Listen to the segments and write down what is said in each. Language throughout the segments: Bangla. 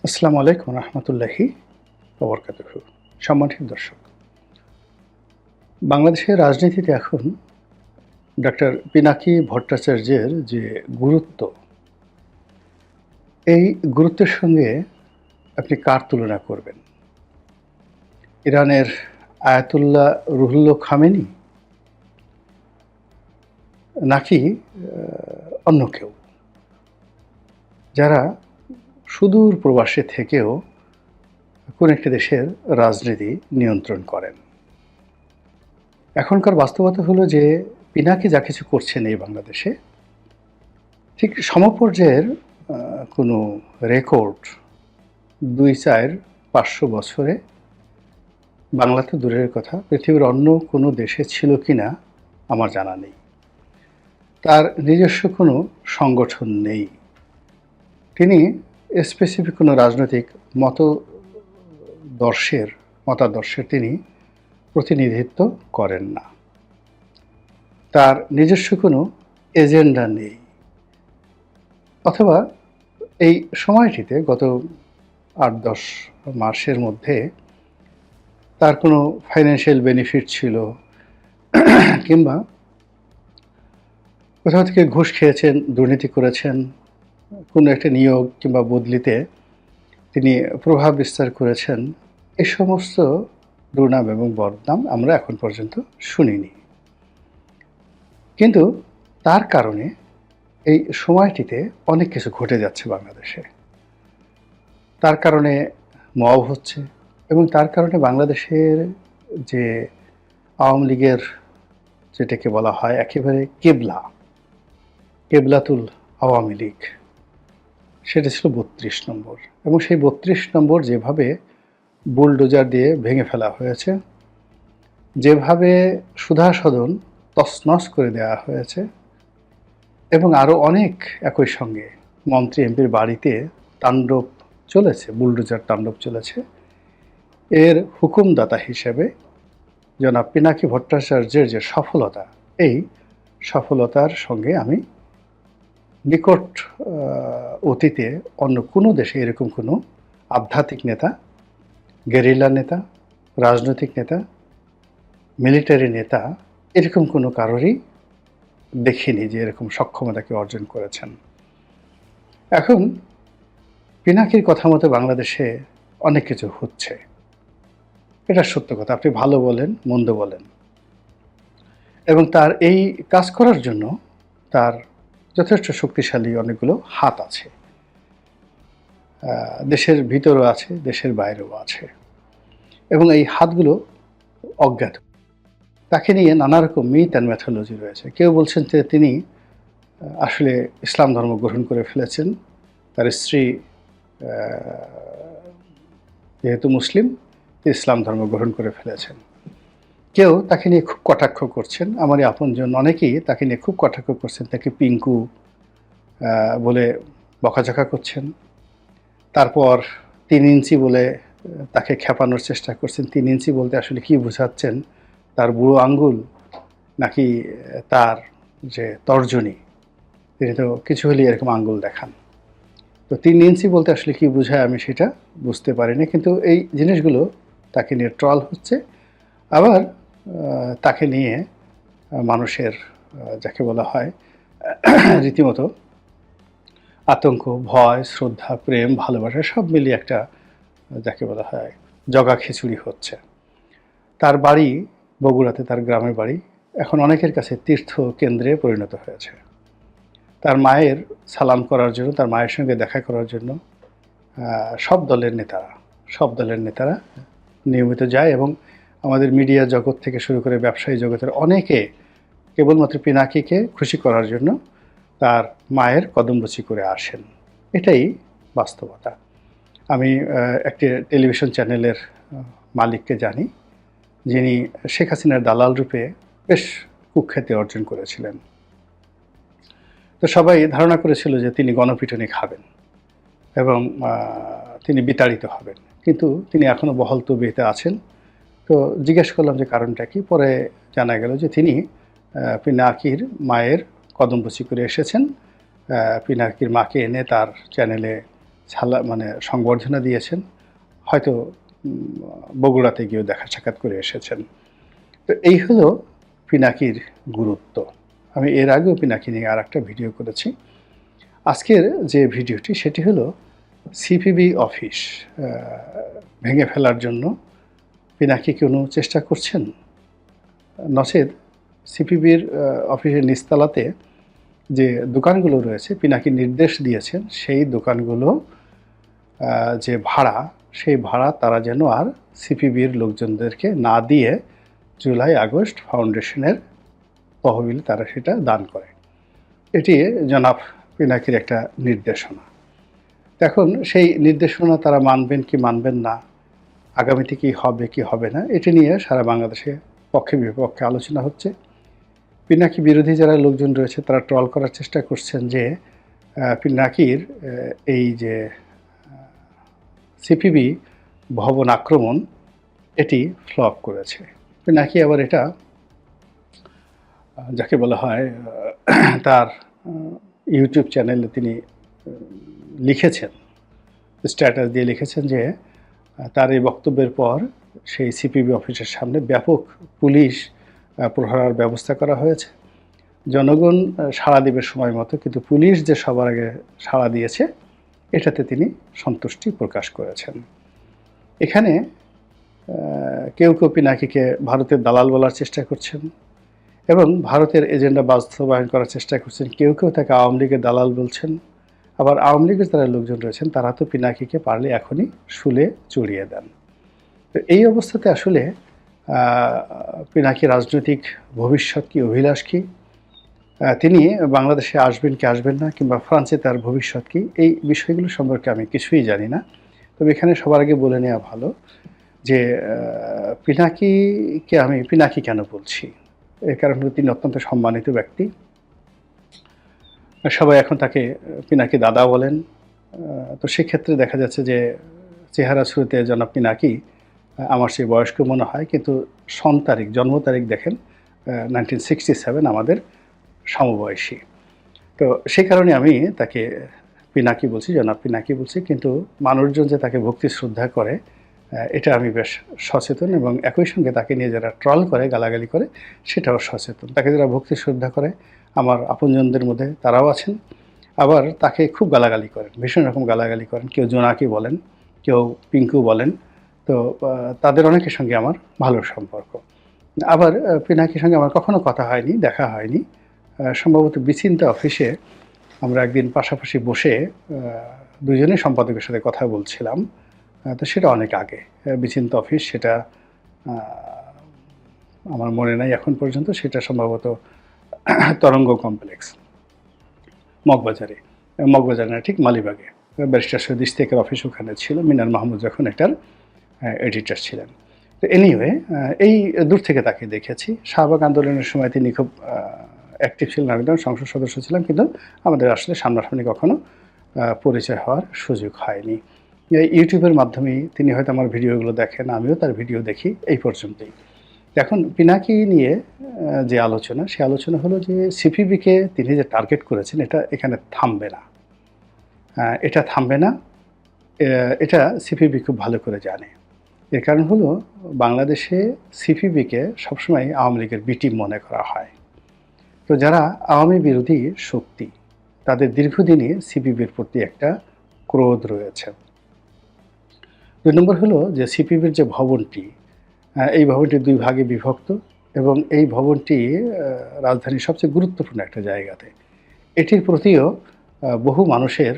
আসসালামু আলাইকুম রহমতুল্লাহি ওবরকাতুহু। সম্মানিত দর্শক, বাংলাদেশের রাজনীতিতে এখন ডক্টর পিনাকি ভট্টাচার্যের যে গুরুত্ব, এই গুরুত্বের সঙ্গে আপনি কার তুলনা করবেন? ইরানের আয়াতুল্লাহ রুহুল্লাহ খামেনি, নাকি অন্য কেউ, যারা সুদূর প্রবাসে থেকেও কোন একটি দেশের রাজনীতি নিয়ন্ত্রণ করেন? এখনকার বাস্তবতা হলো যে পিনাকি যা কিছু করছেন এই বাংলাদেশে, ঠিক সমপর্যায়ের কোনো রেকর্ড ২, ৪, ৫০০ বছরে বাংলাতে দূরের কথা, পৃথিবীর অন্য কোনো দেশে ছিল কিনা আমার জানা নেই। তার নিজস্ব কোনো সংগঠন নেই। তিনি স্পেসিফিক কোনো রাজনৈতিক মতাদর্শের তিনি প্রতিনিধিত্ব করেন না। তার নিজস্ব কোনো এজেন্ডা নেই, অথবা এই সময়টিতে গত ৮-১০ মাসের মধ্যে তার কোনো ফাইন্যান্সিয়াল বেনিফিট ছিল, কিংবা কোথাও থেকে ঘুষ খেয়েছেন, দুর্নীতি করেছেন, কোনো একটা নিয়োগ কিংবা বদলিতে তিনি প্রভাব বিস্তার করেছেন, এই সমস্ত দুর্নাম এবং বদনাম আমরা এখন পর্যন্ত শুনিনি। কিন্তু তার কারণে এই সময়টিতে অনেক কিছু ঘটে যাচ্ছে বাংলাদেশে। তার কারণে মব হচ্ছে, এবং তার কারণে বাংলাদেশের যে আওয়ামী লীগের, যেটাকে বলা হয় একেবারে কেবলাতুল আওয়ামী লীগ, সেটা ছিল ৩২ নম্বর, এবং সেই ৩২ নম্বর যেভাবে বুলডোজার দিয়ে ভেঙে ফেলা হয়েছে, যেভাবে সুধাসদন তছনছ করে দেওয়া হয়েছে, এবং আরও অনেক একই সঙ্গে মন্ত্রী এমপির বাড়িতে তাণ্ডব চলেছে, বুলডোজার তাণ্ডব চলেছে, এর হুকুমদাতা হিসেবে জনাব পিনাকি ভট্টাচার্যের যে সফলতা, এই সফলতার সঙ্গে আমি নিকট অতীতে অন্য কোনো দেশে এরকম কোনো আধ্যাত্মিক নেতা, গেরিলা নেতা, রাজনৈতিক নেতা, মিলিটারি নেতা, এরকম কোনো কারোরই দেখিনি যে এরকম সক্ষমতাকে অর্জন করেছেন। এখন পিনাকির কথা মতো বাংলাদেশে অনেক কিছু হচ্ছে, এটা সত্য কথা। আপনি ভালো বলেন, মন্দ বলেন, এবং তার এই কাজ করার জন্য তার যথেষ্ট শক্তিশালী অনেকগুলো হাত আছে, দেশের ভিতরেও আছে, দেশের বাইরেও আছে, এবং এই হাতগুলো অজ্ঞাত। তাকে নিয়ে নানা রকম মিথ অ্যান্ড ম্যাথোলজি রয়েছে। কেউ বলছেন যে তিনি আসলে ইসলাম ধর্ম গ্রহণ করে ফেলেছেন, তার স্ত্রী যেহেতু মুসলিম, ইসলাম ধর্ম গ্রহণ করে ফেলেছেন। কেউ তাকে নিয়ে খুব কটাক্ষ করছেন, আমারই আপনজন অনেকেই তাকে নিয়ে খুব কটাক্ষ করছেন, তাকে পিঙ্কু বলে বকাঝকা করছেন। তারপর ৩ ইঞ্চি বলে তাকে খেপানোর চেষ্টা করছেন। ৩ ইঞ্চি বলতে আসলে কি বোঝাচ্ছেন, তার বুড়ো আঙ্গুল নাকি তার যে তর্জনী, তিনি তো কিছু হলেই এরকম আঙ্গুল দেখান। তো ৩ ইঞ্চি বলতে আসলে কি বোঝায় আমি সেটা বুঝতে পারিনি, কিন্তু এই জিনিসগুলো তাকে নিয়ে ট্রল হচ্ছে। আবার তাকে নিয়ে মানুষের যাকে বলা হয় রীতিমতো আতঙ্ক, ভয়, শ্রদ্ধা, প্রেম, ভালোবাসা সব মিলিয়ে একটা যাকে বলা হয় জগা খিচুড়ি হচ্ছে। তার বাড়ি বগুড়াতে, তার গ্রামের বাড়ি এখন অনেকের কাছে তীর্থ কেন্দ্রে পরিণত হয়েছে। তার মায়ের সালাম করার জন্য, তার মায়ের সঙ্গে দেখা করার জন্য সব দলের নেতারা নিয়মিত যায়, এবং আমাদের মিডিয়া জগৎ থেকে শুরু করে ব্যবসায়ী জগতের অনেকে কেবলমাত্র পিনাকিকে খুশি করার জন্য তার মায়ের কদমবুচি করে আসেন। এটাই বাস্তবতা। আমি একটি টেলিভিশন চ্যানেলের মালিককে জানি, যিনি শেখ হাসিনার দালাল রূপে বেশ কুখ্যাতি অর্জন করেছিলেন। তো সবাই ধারণা করেছিল যে তিনি গণপিটুনি খাবেন এবং তিনি বিতাড়িত হবেন, কিন্তু তিনি এখনও বহাল তবিয়তে আছেন। তো জিজ্ঞেস করলাম যে কারণটা কি, পরে জানা গেল যে তিনি পিনাকির মায়ের কদমবুচি করে এসেছেন। পিনাকির মাকে এনে তার চ্যানেলে মানে সংবর্ধনা দিয়েছেন, হয়তো বগুড়াতে গিয়েও দেখা সাক্ষাৎ করে এসেছেন। তো এই হলো পিনাকির গুরুত্ব। আমি এর আগেও পিনাকি নিয়ে আর একটা ভিডিও করেছি। আজকের যে ভিডিওটি সেটি হলো সিপিবি অফিস ভেঙে ফেলার জন্য পিনাকি কোনো চেষ্টা করছেন, নচেৎ সিপিবির অফিসের নিচতলাতে যে দোকানগুলো রয়েছে পিনাকি নির্দেশ দিয়েছেন সেই দোকানগুলো যে ভাড়া, সেই ভাড়া তারা যেন আর সিপিবির লোকজনদেরকে না দিয়ে জুলাই আগস্ট ফাউন্ডেশনের তহবিল তারা সেটা দান করে। এটি জনাব পিনাকির একটা নির্দেশনা। এখন সেই নির্দেশনা তারা মানবেন কি মানবেন না, আগামীতে কি হবে কি হবে না, এটি নিয়ে সারা বাংলাদেশে পক্ষে বিপক্ষে আলোচনা হচ্ছে। পিনাকি বিরোধী যারা লোকজন রয়েছে তারা ট্রল করার চেষ্টা করছেন যে পিনাকির এই যে সিপিবি ভবন আক্রমণ এটি ফ্লপ করেছে। পিনাকি আবার এটা যাকে বলা হয় তার ইউটিউব চ্যানেলে তিনি লিখেছেন, স্ট্যাটাস দিয়ে লিখেছেন যে তার এই বক্তব্যের পর সেই সিপিবি অফিসের সামনে ব্যাপক পুলিশ প্রহরার ব্যবস্থা করা হয়েছে। জনগণ সাড়া দেবে সময় মতো, কিন্তু পুলিশ যে সবার আগে সাড়া দিয়েছে এটাতে তিনি সন্তুষ্টি প্রকাশ করেছেন। এখানে কেউ কেউ পিনাকিকে ভারতের দালাল বলার চেষ্টা করছেন এবং ভারতের এজেন্ডা বাস্তবায়ন করার চেষ্টা করছেন। কেউ কেউ তাকে আওয়ামী লীগের দালাল বলছেন। আবার আওয়ামী লীগের যারা লোকজন রয়েছেন তারা তো পিনাকিকে পারলে এখনই শুলে চড়িয়ে দেন। তো এই অবস্থাতে আসলে পিনাকি রাজনৈতিক ভবিষ্যৎ কি, অভিলাষ কি, তিনি বাংলাদেশে আসবেন কি আসবেন না, কিংবা ফ্রান্সে তার ভবিষ্যৎ কি, এই বিষয়গুলো সম্পর্কে আমি কিছুই জানি না। তবে এখানে সবার আগে বলে নেওয়া ভালো যে পিনাকিকে আমি পিনাকি কেন বলছি, এর কারণ হলো তিনি অত্যন্ত সম্মানিত ব্যক্তি। সবাই এখন তাকে পিনাকি দাদা বলেন। তো সেক্ষেত্রে দেখা যাচ্ছে যে চেহারা শুরুতে জনাব পিনাকি আমার সেই বয়স্ক মনে হয়, কিন্তু জন্ম তারিখ দেখেন 1967, আমাদের সমবয়সী। তো সেই কারণে আমি তাকে পিনাকি বলছি, জনাব পিনাকি বলছি। কিন্তু মানুষজন যে তাকে ভক্তি শ্রদ্ধা করে এটা আমি বেশ সচেতন, এবং একই সঙ্গে তাকে নিয়ে যারা ট্রল করে, গালাগালি করে, সেটাও সচেতন। তাকে যারা ভক্তি শ্রদ্ধা করে আমার আপনজনদের মধ্যে তারাও আছেন, আবার তাকে খুব গালাগালি করেন, ভীষণ রকম গালাগালি করেন। কেউ জোনাকি বলেন, কেউ পিঙ্কু বলেন। তো তাদের অনেকের সঙ্গে আমার ভালো সম্পর্ক। আবার পিনাকির সঙ্গে আমার কখনো কথা হয়নি, দেখা হয়নি। সম্ভবত বিচিন্তা অফিসে আমরা একদিন পাশাপাশি বসে দুজনেই সম্পাদকের সাথে কথা বলছিলাম। তো সেটা অনেক আগে, বিচিন্তা অফিস, সেটা আমার মনে নাই এখন পর্যন্ত। সেটা সম্ভবত তরঙ্গ কমপ্লেক্স, মগবাজারে না, ঠিক মালিবাগে। ব্যারিস্টার সৈয়দ ইশতিয়াকের অফিস ওখানে ছিল, মিনার মাহমুদ যখন এটার এডিটর ছিলেন। তো এনিওয়ে, এই দূর থেকে তাকে দেখেছি। শাহবাগ আন্দোলনের সময় তিনি খুব অ্যাক্টিভ ছিলেন, আমি সংসদ সদস্য ছিলাম, কিন্তু আমাদের আসলে সামনাসামনি কখনো পরিচয় হওয়ার সুযোগ হয়নি। ইউটিউবের মাধ্যমেই তিনি হয়তো আমার ভিডিওগুলো দেখেন, আমিও তার ভিডিও দেখি, এই পর্যন্তই। এখন পিনাকি নিয়ে যে আলোচনা, সে আলোচনা হলো যে সিপিবিকে তিনি যে টার্গেট করেছেন এটা এখানে থামবে না, এটা থামবে না। এটা সিপিবি খুব ভালো করে জানে। এর কারণ হলো বাংলাদেশে সিপিবিকে সবসময় আওয়ামী লীগের বি টিম মনে করা হয়। তো যারা আওয়ামী বিরোধী শক্তি, তাদের দীর্ঘদিনই সিপিবির প্রতি একটা ক্রোধ রয়েছে। 2 নম্বর হলো যে সিপিবির যে ভবনটি, এই ভবনটি 2 ভাগে বিভক্ত, এবং এই ভবনটি রাজধানীর সবচেয়ে গুরুত্বপূর্ণ একটা জায়গাতে। এটির প্রতিও বহু মানুষের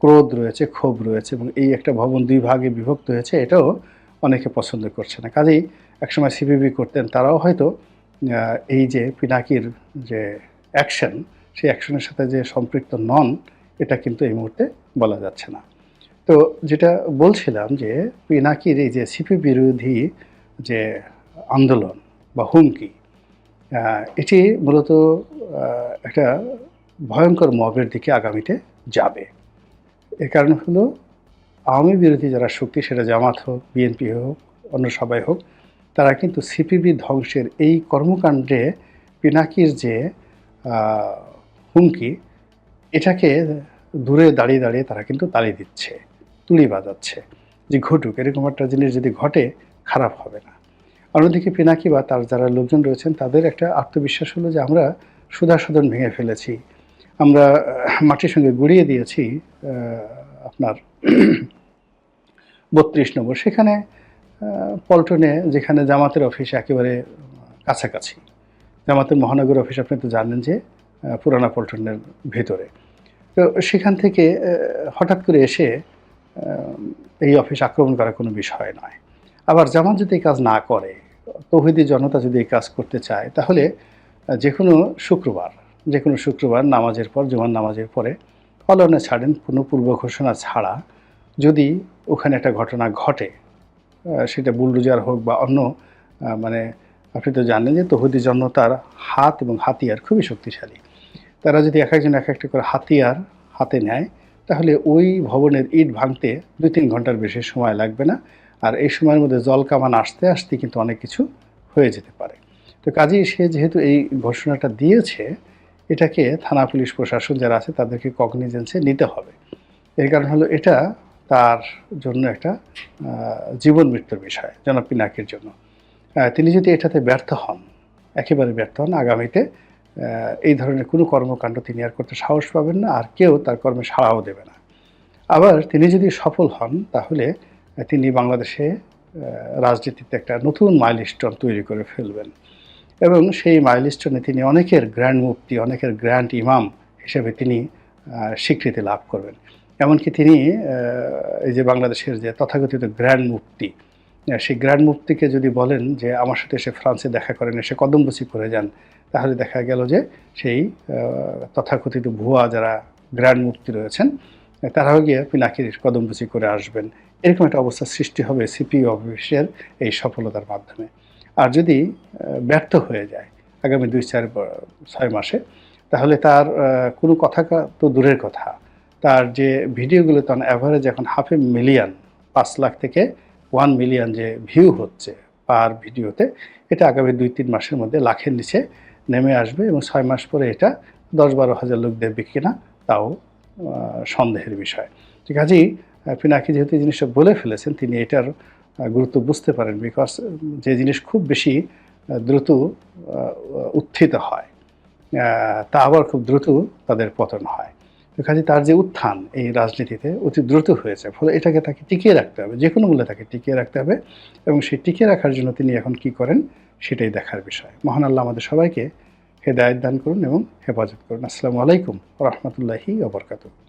ক্রোধ রয়েছে, ক্ষোভ রয়েছে, এবং এই একটা ভবন 2 ভাগে বিভক্ত হয়েছে, এটাও অনেকে পছন্দ করছে না। কাজেই একসময় সিপিবি করতেন, তারাও হয়তো এই যে পিনাকির যে অ্যাকশন, সেই অ্যাকশনের সাথে যে সম্পৃক্ত নন, এটা কিন্তু এই মুহূর্তে বলা যাচ্ছে না। তো যেটা বলছিলাম যে পিনাকির এই যে সিপি বিরোধী যে আন্দোলন বা হুমকি, এটি মূলত একটা ভয়ঙ্কর মবের দিকে আগামীতে যাবে। এর কারণ হলো আওয়ামী বিরোধী যারা শক্তি, সেটা জামাত হোক, বিএনপি হোক, অন্য সবাই হোক, তারা কিন্তু সিপিবি ধ্বংসের এই কর্মকাণ্ডে পিনাকির যে হুমকি, এটাকে দূরে দাঁড়িয়ে দাঁড়িয়ে তারা কিন্তু তালি দিচ্ছে, তুলি বাজাচ্ছে যে ঘটুক, এরকম একটা জিনিস যদি ঘটে খারাপ হবে না। অন্যদিকে পিনাকি বা তার যারা লোকজন রয়েছেন তাদের একটা আত্মবিশ্বাস হলো যে আমরা সুধাসদন ভেঙে ফেলেছি, আমরা মাটির সঙ্গে গুঁড়িয়ে দিয়েছি আপনার ৩২ নম্বর, সেখানে পল্টনে যেখানে জামাতের অফিস একেবারে কাছাকাছি, জামাতের মহানগর অফিস আপনি তো জানেন যে পুরানা পল্টনের ভেতরে, তো সেখান থেকে হঠাৎ করে এসে এই অফিস আক্রমণ করা কোনো বিষয় নয়। আবার জামাত যদি এই কাজ না করে, তৌহিদি জনতা যদি এই কাজ করতে চায়, তাহলে যে কোনো শুক্রবার নামাজের পর, জুমার নামাজের পরে কলনে ছাড়েন, কোনো পূর্ব ঘোষণা ছাড়া যদি ওখানে একটা ঘটনা ঘটে, সেটা বুলডোজার হোক বা অন্য, মানে আপনি তো জানেন যে তৌহিদি জনতার হাত এবং হাতিয়ার খুবই শক্তিশালী। তারা যদি এক একজন এক একটা করে হাতিয়ার হাতে নেয়, তাহলে ওই ভবনের ইট ভাঙতে ২-৩ ঘন্টার বেশি সময় লাগবে না। আর এই সময়ের মধ্যে জলকামান আসতে আসতে কিন্তু অনেক কিছু হয়ে যেতে পারে। তো কাজেই সে যেহেতু এই ঘোষণাটা দিয়েছে, এটাকে থানা পুলিশ প্রশাসন যারা আছে তাদেরকে কগনিজেন্সে নিতে হবে। এর কারণ হলো এটা তার জন্য একটা জীবন মৃত্যুর বিষয়, জনাব পিনাকির জন্য। তিনি যদি এটাতে ব্যর্থ হন, একেবারে ব্যর্থ হন, আগামীতে এই ধরনের কোনো কর্মকাণ্ড তিনি আর করতে সাহস পাবেন না, আর কেউ তার কর্মে সাড়াও দেবে না। আবার তিনি যদি সফল হন, তাহলে তিনি বাংলাদেশে রাজনীতিতে একটা নতুন মাইলস্টোন তৈরি করে ফেলবেন, এবং সেই মাইলস্টোনে তিনি অনেকের গ্র্যান্ড মুফতি, অনেকের গ্র্যান্ড ইমাম হিসেবে তিনি স্বীকৃতি লাভ করবেন। এমনকি তিনি এই যে বাংলাদেশের যে তথাকথিত গ্র্যান্ড মুফতি, সেই গ্র্যান্ড মুফতিকে যদি বলেন যে আমার সাথে এসে ফ্রান্সে দেখা করেন, এসে কদমবুসি করে যান, তাহলে দেখা গেল যে সেই তথাকথিত ভুয়া যারা গ্র্যান্ড মুফতি রয়েছেন তারাও গিয়ে পিনাকির কদমবুসি করে আসবেন। এরকম একটা অবস্থা সৃষ্টি হবে সিপিইউ অফিসের এই সফলতার মাধ্যমে। আর যদি ব্যর্থ হয়ে যায় আগামী ২-৪-৬ মাসে, তাহলে তার কোনো কথা তো দূরের কথা, তার যে ভিডিওগুলো তো অ্যাভারেজ এখন 500,000 ৫ লাখ থেকে 1 মিলিয়ন যে ভিউ হচ্ছে পার ভিডিওতে, এটা আগামী ২-৩ মাসের মধ্যে লাখের নিচে নেমে আসবে, এবং ৬ মাস পরে এটা ১০-১২ হাজার লোক দেখবে কিনা তাও সন্দেহের বিষয়। ঠিক কাজেই পিনাকি যেহেতু এই জিনিসটা বলে ফেলেছেন, তিনি এটার গুরুত্ব বুঝতে পারেন, বিকজ যে জিনিস খুব বেশি দ্রুত উত্থিত হয়, তা আবার খুব দ্রুত তাদের পতন হয়। তো কাজে তার যে উত্থান এই রাজনীতিতে অতি দ্রুত হয়েছে, ফলে এটাকে তাকে টিকিয়ে রাখতে হবে, যে কোনো মূল্যে তাকে টিকিয়ে রাখতে হবে, এবং সেই টিকিয়ে রাখার জন্য তিনি এখন কি করেন সেটাই দেখার বিষয়। মহান আল্লাহ আমাদের সবাইকে হেদায়েত দান করুন এবং হেফাজত করুন। আসসালামু আলাইকুম ওয়া রাহমাতুল্লাহি ওয়া বারাকাতুহু।